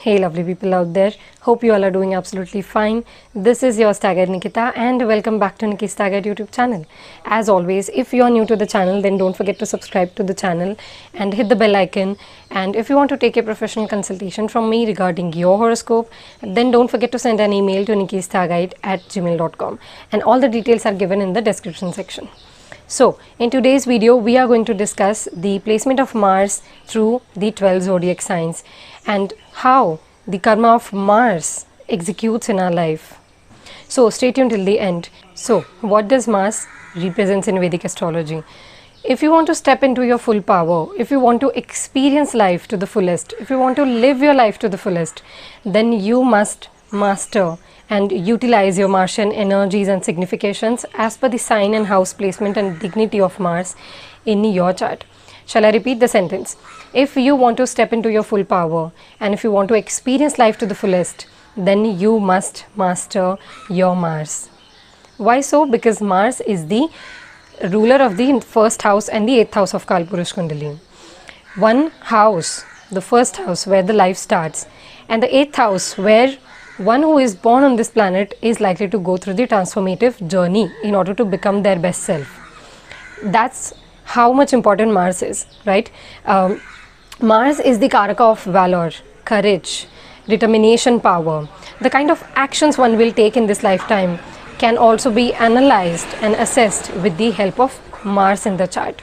Hey lovely people out there, hope you all are doing absolutely fine. This is your Staggered Nikita and welcome back to Nikki's Staggered YouTube channel. As always, if you are new to the channel, then don't forget to subscribe to the channel and hit the bell icon. And if you want to take a professional consultation from me regarding your horoscope, then don't forget to send an email to nikkistagguide@gmail.com, and all the details are given in the description section. So, in today's video, we are going to discuss the placement of Mars through the 12 zodiac signs and how the karma of Mars executes in our life. So, stay tuned till the end. So, what does Mars represents in Vedic astrology? If you want to step into your full power, if you want to experience life to the fullest, if you want to live your life to the fullest, then you must master and utilize your Martian energies and significations as per the sign and house placement and dignity of Mars in your chart. Shall I repeat the sentence? If you want to step into your full power and if you want to experience life to the fullest, then you must master your Mars. Why so? Because Mars is the ruler of the first house and the 8th house of Kalpurush Kundali. One house, the first house where the life starts, and the 8th house where one who is born on this planet is likely to go through the transformative journey in order to become their best self. That's how much important Mars is, right? Mars is the Karaka of valor, courage, determination, power. The kind of actions one will take in this lifetime can also be analyzed and assessed with the help of Mars in the chart.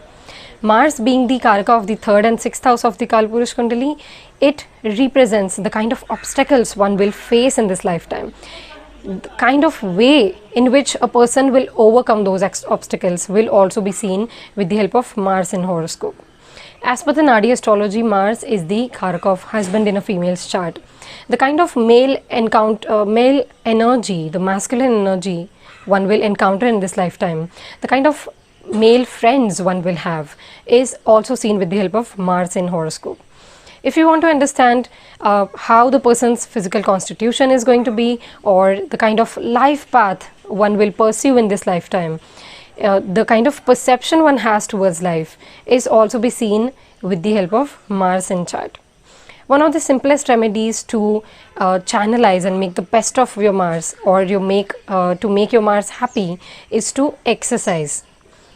Mars being the Karaka of the 3rd and 6th house of the Kalpurush Kundali, it represents the kind of obstacles one will face in this lifetime. The kind of way in which a person will overcome those obstacles will also be seen with the help of Mars in horoscope. As per the Nadi astrology, Mars is the Karaka of husband in a female's chart. The kind of male energy, the masculine energy one will encounter in this lifetime, the kind of male friends one will have is also seen with the help of Mars in horoscope. If you want to understand how the person's physical constitution is going to be, or the kind of life path one will pursue in this lifetime, the kind of perception one has towards life is also be seen with the help of Mars in chart. One of the simplest remedies to channelize and make the best of your Mars, or to make your Mars happy, is to exercise.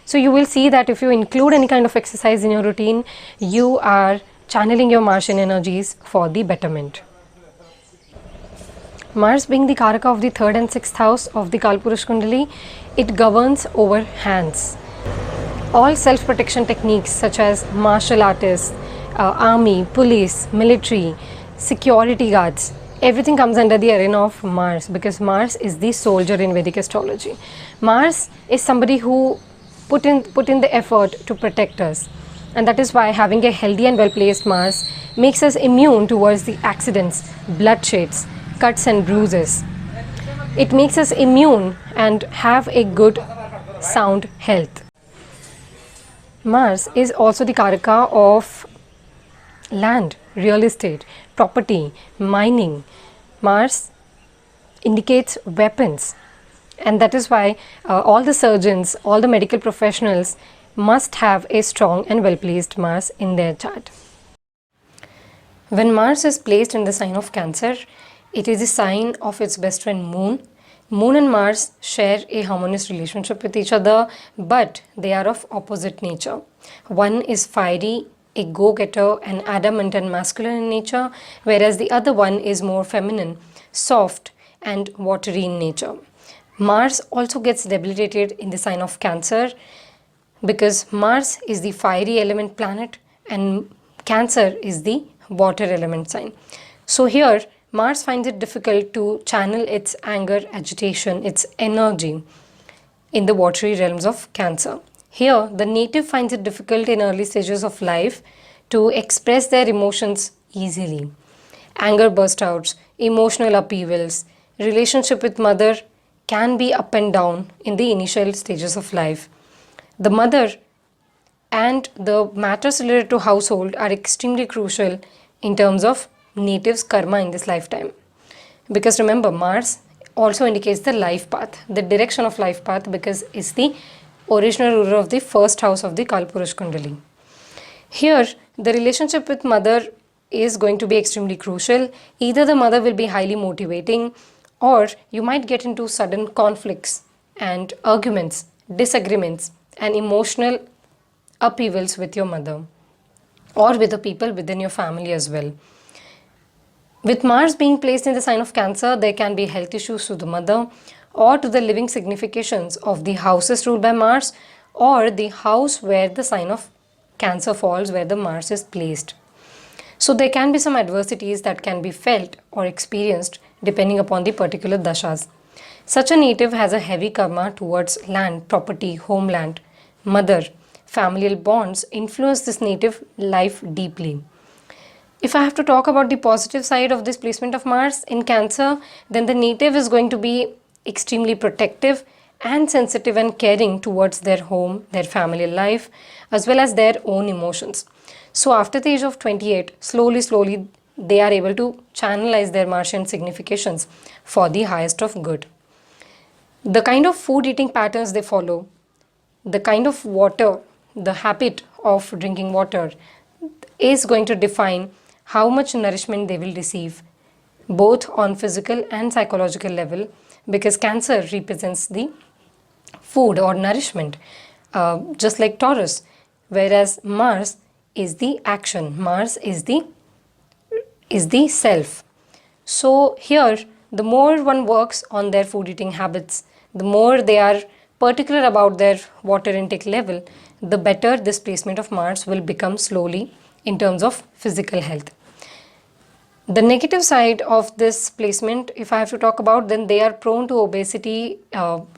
So you will see that if you include any kind of exercise in your routine, you are channeling your Martian energies for the betterment. Mars being the Karaka of the 3rd and 6th house of the Kalpurush Kundali, it governs over hands. All self-protection techniques such as martial artists, army, police, military, security guards, everything comes under the arena of Mars, because Mars is the soldier in Vedic astrology. Mars is somebody who put in the effort to protect us, and that is why having a healthy and well placed Mars makes us immune towards the accidents, bloodsheds, cuts and bruises. It makes us immune and have a good sound health. Mars is also the Karaka of land, real estate, property, mining. Mars indicates weapons. And that is why all the surgeons, all the medical professionals must have a strong and well placed Mars in their chart. When Mars is placed in the sign of Cancer, it is a sign of its best friend Moon. Moon and Mars share a harmonious relationship with each other, but they are of opposite nature. One is fiery, a go-getter, and adamant and masculine in nature, whereas the other one is more feminine, soft, and watery in nature. Mars also gets debilitated in the sign of Cancer because Mars is the fiery element planet and Cancer is the water element sign. So here Mars finds it difficult to channel its anger, agitation, its energy in the watery realms of Cancer. Here the native finds it difficult in early stages of life to express their emotions easily. Anger burst outs, emotional upheavals, relationship with mother can be up and down in the initial stages of life. The mother and the matters related to household are extremely crucial in terms of native's karma in this lifetime. Because remember, Mars also indicates the life path, the direction of life path, because it's the original ruler of the first house of the Kalpurush Kundali. Here, the relationship with mother is going to be extremely crucial. Either the mother will be highly motivating, or you might get into sudden conflicts and arguments, disagreements, and emotional upheavals with your mother or with the people within your family as well. With Mars being placed in the sign of Cancer, there can be health issues to the mother or to the living significations of the houses ruled by Mars, or the house where the sign of Cancer falls, where the Mars is placed. So there can be some adversities that can be felt or experienced depending upon the particular dashas. Such a native has a heavy karma towards land, property, homeland, mother. Familial bonds influence this native life deeply. If I have to talk about the positive side of this placement of Mars in Cancer, then the native is going to be extremely protective and sensitive and caring towards their home, their family life, as well as their own emotions. So after the age of 28, slowly, they are able to channelize their Martian significations for the highest of good. The kind of food eating patterns they follow, the kind of water, the habit of drinking water is going to define how much nourishment they will receive, both on physical and psychological level, because Cancer represents the food or nourishment, just like Taurus, whereas Mars is the action, Mars is the self. So here, the more one works on their food eating habits, the more they are particular about their water intake level, the better this placement of Mars will become slowly in terms of physical health. The negative side of this placement, if I have to talk about, then they are prone to obesity,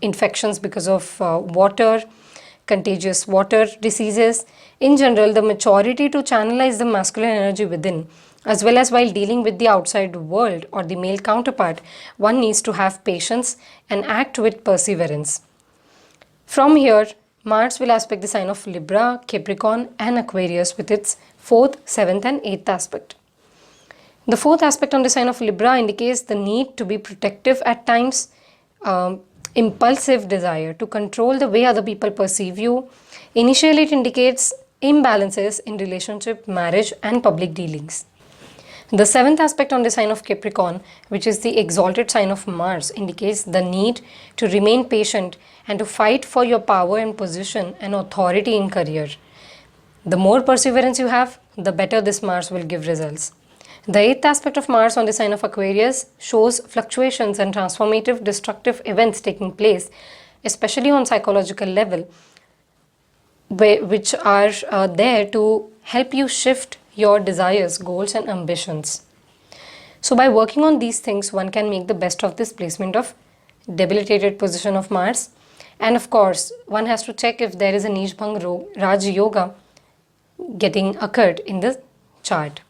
infections because of water, contagious water diseases. In general, the maturity to channelize the masculine energy within, as well as while dealing with the outside world or the male counterpart, one needs to have patience and act with perseverance. From here, Mars will aspect the sign of Libra, Capricorn and Aquarius with its 4th, 7th and 8th aspect. The 4th aspect on the sign of Libra indicates the need to be protective at times, impulsive desire to control the way other people perceive you. Initially, it indicates imbalances in relationship, marriage and public dealings. The 7th aspect on the sign of Capricorn, which is the exalted sign of Mars, indicates the need to remain patient and to fight for your power and position and authority in career. The more perseverance you have, the better this Mars will give results. The 8th aspect of Mars on the sign of Aquarius shows fluctuations and transformative destructive events taking place, especially on psychological level, which are there to help you shift your desires, goals and ambitions. So by working on these things, one can make the best of this placement of debilitated position of Mars. And of course, one has to check if there is a Nishbhang Raj Yoga getting occurred in the chart.